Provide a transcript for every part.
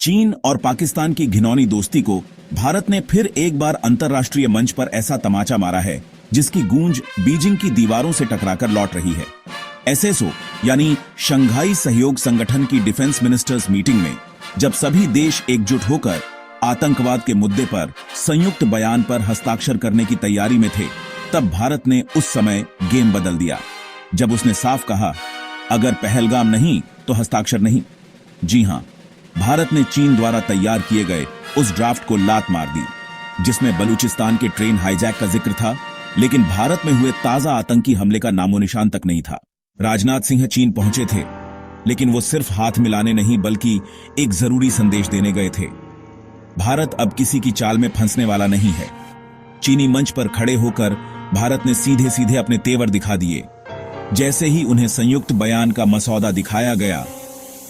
चीन और पाकिस्तान की घिनौनी दोस्ती को भारत ने फिर एक बार अंतर्राष्ट्रीय मंच पर ऐसा तमाचा मारा है जिसकी गूंज बीजिंग की दीवारों से टकराकर लौट रही है। एसएसओ यानी शंघाई सहयोग संगठन की डिफेंस मिनिस्टर्स मीटिंग में जब सभी देश एकजुट होकर आतंकवाद के मुद्दे पर संयुक्त बयान पर हस्ताक्षर करने की तैयारी में थे, तब भारत ने उस समय गेम बदल दिया जब उसने साफ कहा, अगर पहलगाम नहीं तो हस्ताक्षर नहीं। जी हां, भारत ने चीन द्वारा तैयार किए गए उस ड्राफ्ट को लात मार दी जिसमें बलूचिस्तान के ट्रेन हाईजैक का जिक्र था, लेकिन भारत में हुए ताजा आतंकी हमले का नामो निशान तक नहीं था। राजनाथ सिंह चीन पहुंचे थे, लेकिन वो सिर्फ हाथ मिलाने नहीं बल्कि एक जरूरी संदेश देने गए थे। भारत अब किसी की चाल में फंसने वाला नहीं है। चीनी मंच पर खड़े होकर भारत ने सीधे सीधे अपने तेवर दिखा दिए। जैसे ही उन्हें संयुक्त बयान का मसौदा दिखाया गया,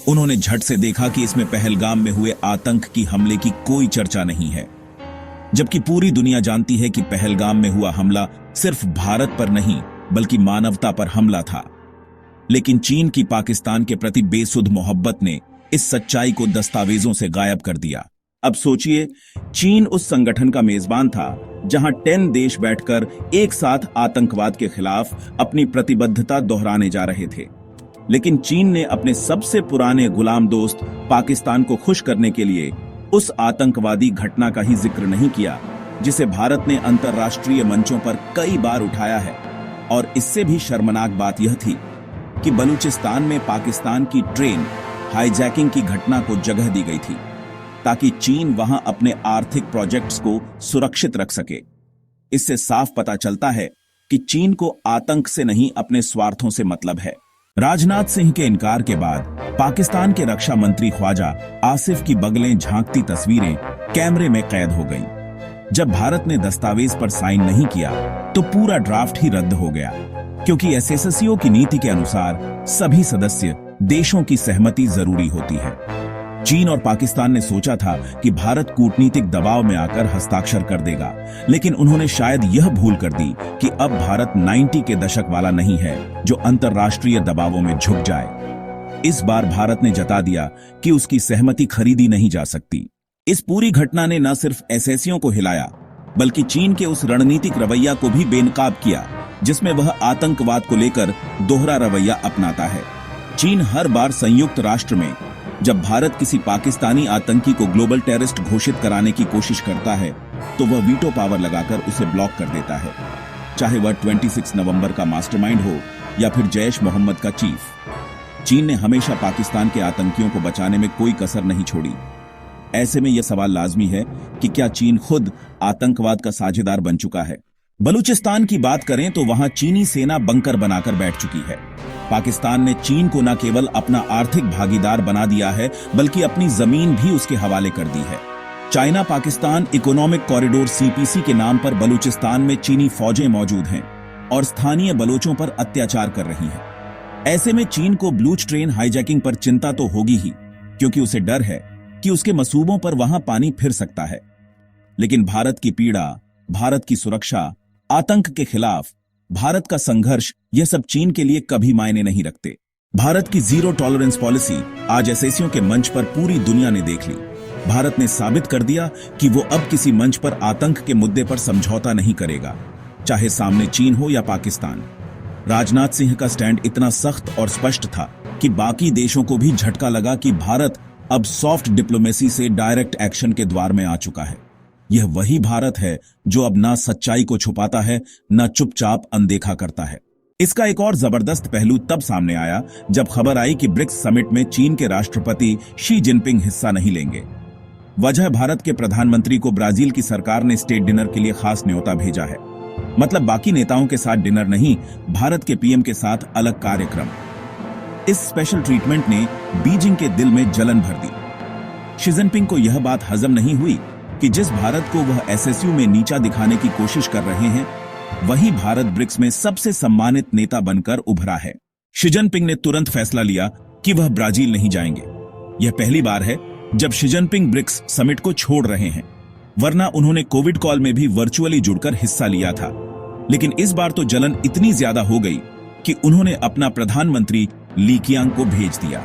उन्होंने झट से देखा कि इसमें पहलगाम में हुए आतंक की हमले की कोई चर्चा नहीं है, जबकि पूरी दुनिया जानती है कि पहलगाम में हुआ हमला सिर्फ भारत पर नहीं बल्कि मानवता पर हमला था। लेकिन चीन की पाकिस्तान के प्रति बेसुध मोहब्बत ने इस सच्चाई को दस्तावेजों से गायब कर दिया। अब सोचिए, चीन उस संगठन का मेजबान था जहां 10 देश बैठकर एक साथ आतंकवाद के खिलाफ अपनी प्रतिबद्धता दोहराने जा रहे थे, लेकिन चीन ने अपने सबसे पुराने गुलाम दोस्त पाकिस्तान को खुश करने के लिए उस आतंकवादी घटना का ही जिक्र नहीं किया जिसे भारत ने अंतर्राष्ट्रीय मंचों पर कई बार उठाया है। और इससे भी शर्मनाक बात यह थी कि बलूचिस्तान में पाकिस्तान की ट्रेन हाईजैकिंग की घटना को जगह दी गई थी ताकि चीन वहां अपने आर्थिक प्रोजेक्ट्स को सुरक्षित रख सके। इससे साफ पता चलता है कि चीन को आतंक से नहीं अपने स्वार्थों से मतलब है। राजनाथ सिंह के इनकार के बाद पाकिस्तान के रक्षा मंत्री ख्वाजा आसिफ की बगलें झांकती तस्वीरें कैमरे में कैद हो गईं। जब भारत ने दस्तावेज पर साइन नहीं किया तो पूरा ड्राफ्ट ही रद्द हो गया, क्योंकि एसएससीओ की नीति के अनुसार सभी सदस्य देशों की सहमति जरूरी होती है। चीन और पाकिस्तान ने सोचा था कि भारत कूटनीतिक दबाव में आकर हस्ताक्षर कर देगा, लेकिन उन्होंने शायद यह भूल कर दी कि अब भारत 90 के दशक वाला नहीं है जो अंतर्राष्ट्रीय दबावों में झुक जाए। इस बार भारत ने जता दिया कि उसकी सहमति खरीदी नहीं जा सकती। इस पूरी घटना ने न सिर्फ एसएससीओ को हिलाया बल्कि चीन के उस रणनीतिक रवैया को भी बेनकाब किया जिसमें वह आतंकवाद को लेकर दोहरा रवैया अपनाता है। चीन हर बार संयुक्त राष्ट्र में जब भारत किसी पाकिस्तानी आतंकी को ग्लोबल टेररिस्ट घोषित कराने की कोशिश करता है तो वह वीटो पावर लगाकर उसे ब्लॉक कर देता है, चाहे वह 26 नवंबर का मास्टरमाइंड हो या फिर जैश मोहम्मद का चीफ। चीन ने हमेशा पाकिस्तान के आतंकियों को बचाने में कोई कसर नहीं छोड़ी। ऐसे में यह सवाल लाजमी है कि क्या चीन खुद आतंकवाद का साझेदार बन चुका है? बलूचिस्तान की बात करें तो वहां चीनी सेना बंकर बनाकर बैठ चुकी है। पाकिस्तान ने चीन को न केवल अपना आर्थिक भागीदार बना दिया है बल्कि अपनी जमीन भी उसके हवाले कर दी है। China Pakistan economic corridor CPC के नाम पर बलूचिस्तान में चीनी फौजें मौजूद हैं और स्थानीय बलोचों पर अत्याचार कर रही हैं। ऐसे में चीन को बलूच ट्रेन हाईजैकिंग पर चिंता तो होगी ही, क्योंकि उसे डर है कि उसके मसूबों पर वहां पानी फिर सकता है। लेकिन भारत की पीड़ा, भारत की सुरक्षा, आतंक के खिलाफ भारत का संघर्ष, यह सब चीन के लिए कभी मायने नहीं रखते। भारत की जीरो टॉलरेंस पॉलिसी आज एसएससीओ के मंच पर पूरी दुनिया ने देख ली। भारत ने साबित कर दिया कि वो अब किसी मंच पर आतंक के मुद्दे पर समझौता नहीं करेगा, चाहे सामने चीन हो या पाकिस्तान। राजनाथ सिंह का स्टैंड इतना सख्त और स्पष्ट था कि बाकी देशों को भी झटका लगा कि भारत अब सॉफ्ट डिप्लोमेसी से डायरेक्ट एक्शन के द्वार में आ चुका है। यह वही भारत है जो अब ना सच्चाई को छुपाता है, ना चुपचाप अनदेखा करता है। इसका एक और जबरदस्त पहलू तब सामने आया जब खबर आई कि ब्रिक्स समिट में चीन के राष्ट्रपति शी जिनपिंग हिस्सा नहीं लेंगे। वजह, भारत के प्रधानमंत्री को ब्राजील की सरकार ने स्टेट डिनर के लिए खास न्योता भेजा है। मतलब बाकी नेताओं के साथ डिनर नहीं, भारत के पीएम के साथ अलग कार्यक्रम। इस स्पेशल ट्रीटमेंट ने बीजिंग के दिल में जलन भर दी। शी जिनपिंग को यह बात हजम नहीं हुई कि जिस भारत को वह एसएससीओ में नीचा दिखाने की कोशिश कर रहे हैं, वही भारत ब्रिक्स में सबसे सम्मानित नेता बनकर उभरा है। शी जिनपिंग ने तुरंत फैसला लिया कि वह ब्राजील नहीं जाएंगे। यह पहली बार है जब शी जिनपिंग ब्रिक्स समिट को छोड़ रहे हैं, वरना उन्होंने कोविड कॉल में भी वर्चुअली जुड़कर हिस्सा लिया था। लेकिन इस बार तो जलन इतनी ज्यादा हो गई कि उन्होंने अपना प्रधानमंत्री ली कीयांग को भेज दिया।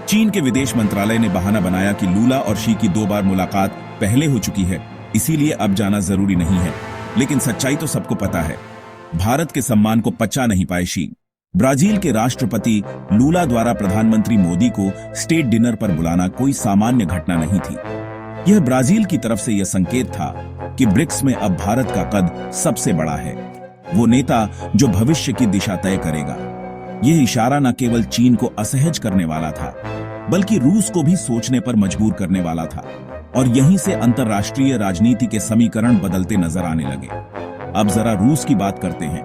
चीन के विदेश मंत्रालय ने बहाना बनाया कि लूला और शी की 2 बार मुलाकात पहले हो चुकी है, इसीलिए अब जाना जरूरी नहीं है। लेकिन सच्चाई तो सबको पता है, भारत के सम्मान को पचा नहीं पाए शी। ब्राजील के राष्ट्रपति लूला द्वारा प्रधानमंत्री मोदी को स्टेट डिनर पर बुलाना कोई सामान्य घटना नहीं थी। यह ब्राजील की तरफ से यह संकेत था कि ब्रिक्स में अब भारत का कद सबसे बड़ा है, वो नेता जो भविष्य की दिशा तय करेगा। यह इशारा न केवल चीन को असहज करने वाला था, बल्कि रूस को भी सोचने पर मजबूर करने वाला था, और यहीं से अंतर्राष्ट्रीय राजनीति के समीकरण बदलते नजर आने लगे। अब जरा रूस की बात करते हैं।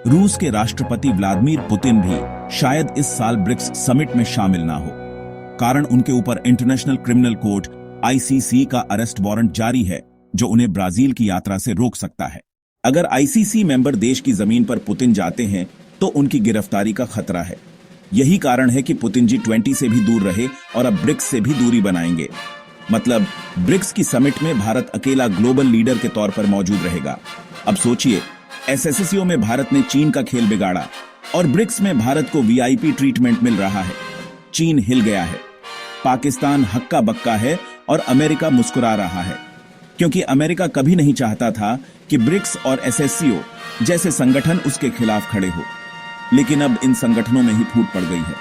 रूस के राष्ट्रपति व्लादिमीर पुतिन भी शायद इस साल ब्रिक्स समिट में शामिल ना हो, कारण उनके ऊपर इंटरनेशनल क्रिमिनल कोर्ट ICC का अरेस्ट वारंट जारी है, जो उन्हें ब्राजील की यात्रा से रोक सकता है। अगर ICC मेंबर देश की जमीन पर पुतिन जाते हैं तो उनकी गिरफ्तारी का खतरा है। यही कारण है कि पुतिन G20 से भी दूर रहे और अब ब्रिक्स से भी दूरी बनाएंगे। मतलब ब्रिक्स की समिट में भारत अकेला ग्लोबल लीडर के तौर पर मौजूद रहेगा। अब सोचिए, SCO में भारत ने चीन का खेल बिगाड़ा और ब्रिक्स में भारत को VIP ट्रीटमेंट मिल रहा है। चीन हिल गया है, पाकिस्तान हक्का बक्का है और अमेरिका मुस्कुरा रहा है, क्योंकि अमेरिका कभी नहीं चाहता था कि ब्रिक्स और SCO जैसे संगठन उसके खिलाफ खड़े हो। लेकिन अब इन संगठनों में ही फूट पड़ गई है।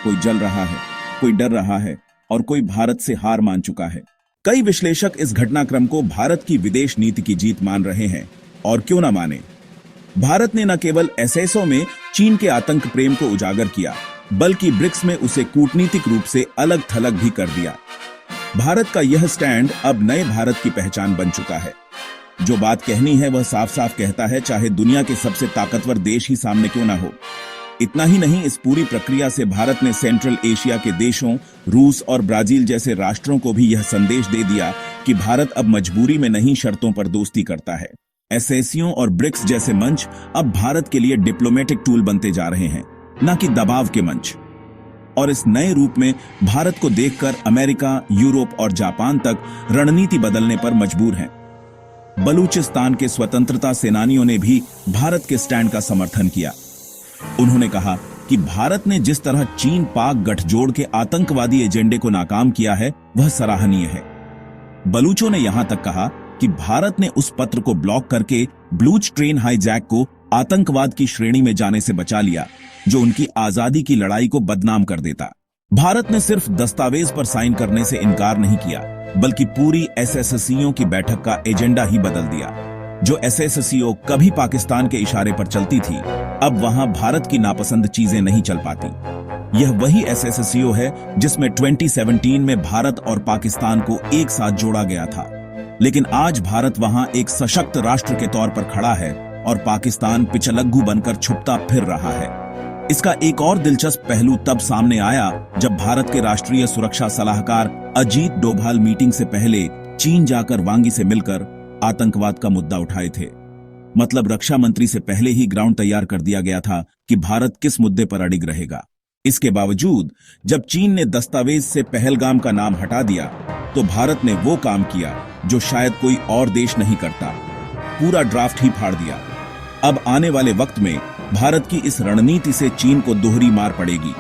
कोई जल रहा है, कोई डर रहा है और कोई भारत से हार मान चुका है। कई विश्लेषक इस घटनाक्रम को भारत की विदेश नीति की जीत मान रहे हैं, और क्यों ना माने। भारत ने न केवल SCO में चीन के आतंक प्रेम को उजागर किया, बल्कि ब्रिक्स में उसे कूटनीतिक रूप से अलग थलग भी कर दिया। भारत का यह स्टैंड अब नए भारत की पहचान बन चुका है। जो बात कहनी है वह साफ साफ कहता है, चाहे दुनिया के सबसे ताकतवर देश ही सामने क्यों ना हो। इतना ही नहीं, इस पूरी प्रक्रिया से भारत ने सेंट्रल एशिया के देशों रूस और ब्राजील जैसे राष्ट्रों को भी यह संदेश दे दिया कि भारत अब मजबूरी में नहीं, शर्तों पर दोस्ती करता है। SCO और ब्रिक्स जैसे मंच अब भारत के लिए डिप्लोमेटिक टूल बनते जा रहे हैं, न कि दबाव के मंच। और इस नए रूप में भारत को देखकर अमेरिका, यूरोप और जापान तक रणनीति बदलने पर मजबूर हैं। बलूचिस्तान के स्वतंत्रता सेनानियों ने भी भारत के स्टैंड का समर्थन किया। उन्होंने कहा कि भारत ने जिस तरह चीन पाक गठजोड़ के आतंकवादी एजेंडे को नाकाम किया है, वह सराहनीय है। बलूचों ने यहां तक कहा कि भारत ने उस पत्र को ब्लॉक करके ब्लूच ट्रेन हाईजैक को आतंकवाद की श्रेणी में जाने से बचा लिया, जो उनकी आजादी की लड़ाई को बदनाम कर देता। भारत ने सिर्फ दस्तावेज पर साइन करने से इनकार नहीं किया, बल्कि पूरी SCO की बैठक का एजेंडा ही बदल दिया। जो SCO कभी पाकिस्तान के इशारे पर चलती थी, अब वहां भारत की नापसंद चीजें नहीं चल पाती। यह वही SCO है जिसमें 2017 में भारत और पाकिस्तान को एक साथ जोड़ा गया था। लेकिन आज भारत वहां एक सशक्त राष्ट्र के तौर पर खड़ा है और पाकिस्तान पिछलग्गू बनकर छुपता फिर रहा है। इसका एक और दिलचस्प पहलू तब सामने आया जब भारत के राष्ट्रीय सुरक्षा सलाहकार अजीत डोभाल मीटिंग से पहले चीन जाकर वांगी से मिलकर आतंकवाद का मुद्दा उठाए थे। मतलब रक्षा मंत्री से पहले ही ग्राउंड तैयार कर दिया गया था कि भारत किस मुद्दे पर अड़िग रहेगा। इसके बावजूद जब चीन ने दस्तावेज से पहलगाम का नाम हटा दिया, तो भारत ने वो काम किया जो शायद कोई और देश नहीं करता, पूरा ड्राफ्ट ही फाड़ दिया। अब आने वाले वक्त में भारत की इस रणनीति से चीन को दोहरी मार पड़ेगी।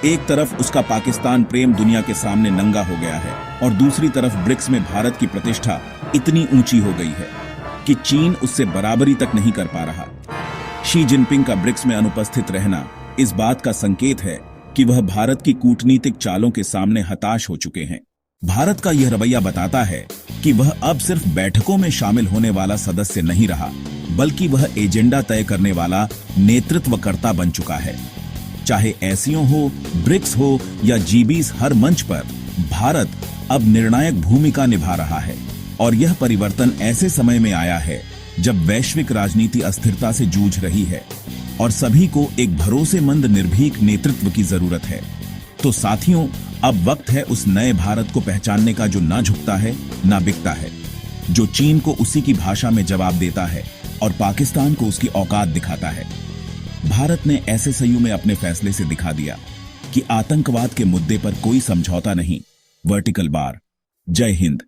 एक तरफ उसका पाकिस्तान प्रेम दुनिया के सामने नंगा हो गया है, और दूसरी तरफ ब्रिक्स में भारत की प्रतिष्ठा इतनी ऊंची हो गई है कि चीन उससे बराबरी तक नहीं कर पा रहा। शी जिनपिंग का ब्रिक्स में अनुपस्थित रहना इस बात का संकेत है कि वह भारत की कूटनीतिक चालों के सामने हताश हो चुके हैं। भारत का यह रवैया बताता है कि वह अब सिर्फ बैठकों में शामिल होने वाला सदस्य नहीं रहा, बल्कि वह एजेंडा तय करने वाला नेतृत्वकर्ता बन चुका है। चाहे SCO हो, ब्रिक्स हो या G20, हर मंच पर भारत अब निर्णायक भूमिका निभा रहा है। और यह परिवर्तन ऐसे समय में आया है जब वैश्विक राजनीति अस्थिरता से जूझ रही है और सभी को एक भरोसेमंद निर्भीक नेतृत्व की जरूरत है। तो साथियों, अब वक्त है उस नए भारत को पहचानने का जो ना झुकता है ना बिकता है, जो चीन को उसी की भाषा में जवाब देता है और पाकिस्तान को उसकी औकात दिखाता है। भारत ने SCO में अपने फैसले से दिखा दिया कि आतंकवाद के मुद्दे पर कोई समझौता नहीं, वर्टिकल बार। जय हिंद।